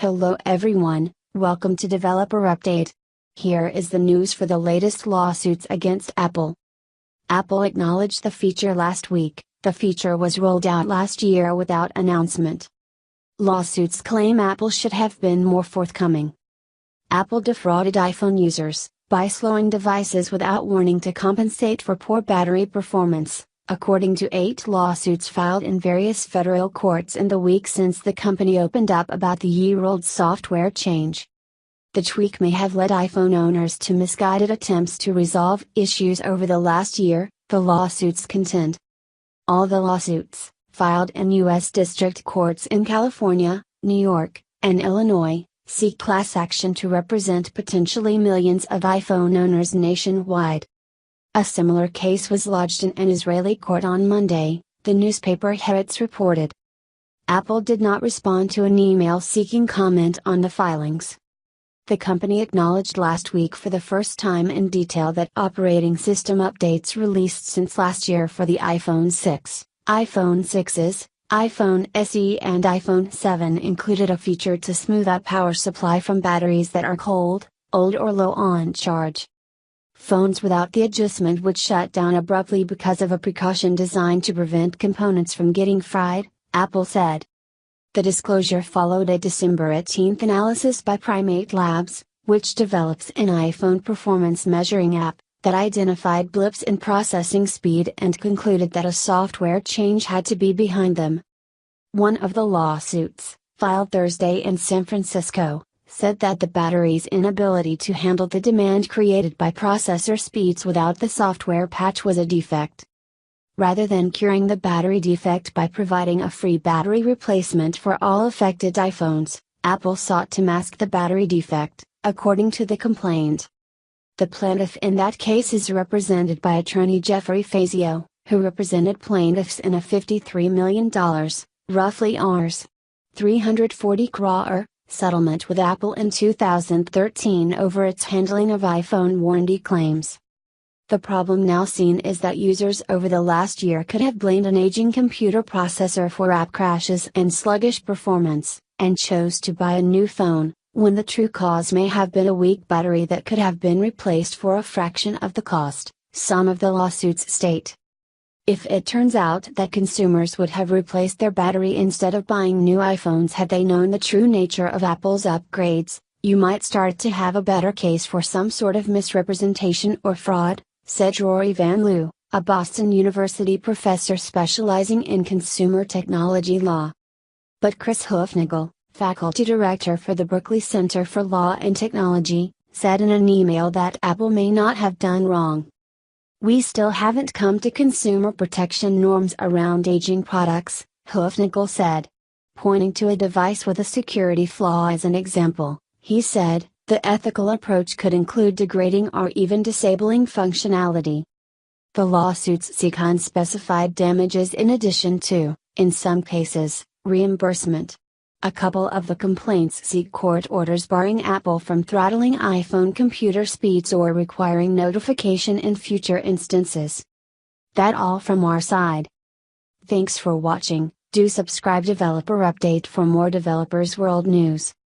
Hello everyone, welcome to Developer Update. Here is the news for the latest lawsuits against Apple. Apple acknowledged the feature last week. The feature was rolled out last year without announcement. Lawsuits claim Apple should have been more forthcoming. Apple defrauded iPhone users by slowing devices without warning to compensate for poor battery performance, according to 8 lawsuits filed in various federal courts in the week since the company opened up about the year-old software change. The tweak may have led iPhone owners to misguided attempts to resolve issues over the last year, the lawsuits contend. All the lawsuits, filed in U.S. district courts in California, New York, and Illinois, seek class action to represent potentially millions of iPhone owners nationwide. A similar case was lodged in an Israeli court on Monday, the newspaper Haaretz reported. Apple did not respond to an email seeking comment on the filings. The company acknowledged last week for the first time in detail that operating system updates released since last year for the iPhone 6, iPhone 6s, iPhone SE and iPhone 7 included a feature to smooth out power supply from batteries that are cold, old or low on charge. Phones without the adjustment would shut down abruptly because of a precaution designed to prevent components from getting fried, Apple said. The disclosure followed a December 18 analysis by Primate Labs, which develops an iPhone performance measuring app, that identified blips in processing speed and concluded that a software change had to be behind them. One of the lawsuits, filed Thursday in San Francisco, said that the battery's inability to handle the demand created by processor speeds without the software patch was a defect. Rather than curing the battery defect by providing a free battery replacement for all affected iPhones, Apple sought to mask the battery defect, according to the complaint. The plaintiff in that case is represented by attorney Jeffrey Fazio, who represented plaintiffs in a $53 million, roughly Rs. 340 crore, settlement with Apple in 2013 over its handling of iPhone warranty claims. The problem now seen is that users over the last year could have blamed an aging computer processor for app crashes and sluggish performance, and chose to buy a new phone, when the true cause may have been a weak battery that could have been replaced for a fraction of the cost, some of the lawsuits state. If it turns out that consumers would have replaced their battery instead of buying new iPhones had they known the true nature of Apple's upgrades, you might start to have a better case for some sort of misrepresentation or fraud, said Rory Van Loo, a Boston University professor specializing in consumer technology law. But Chris Hoofnagel, faculty director for the Berkeley Center for Law and Technology, said in an email that Apple may not have done wrong. We still haven't come to consumer protection norms around aging products, Hoofnagel said. Pointing to a device with a security flaw as an example, he said, the ethical approach could include degrading or even disabling functionality. The lawsuits seek unspecified damages in addition to, in some cases, reimbursement. A couple of the complaints seek court orders barring Apple from throttling iPhone computer speeds or requiring notification in future instances. That's all from our side. Thanks for watching. Do subscribe Developer Update for more Developers World news.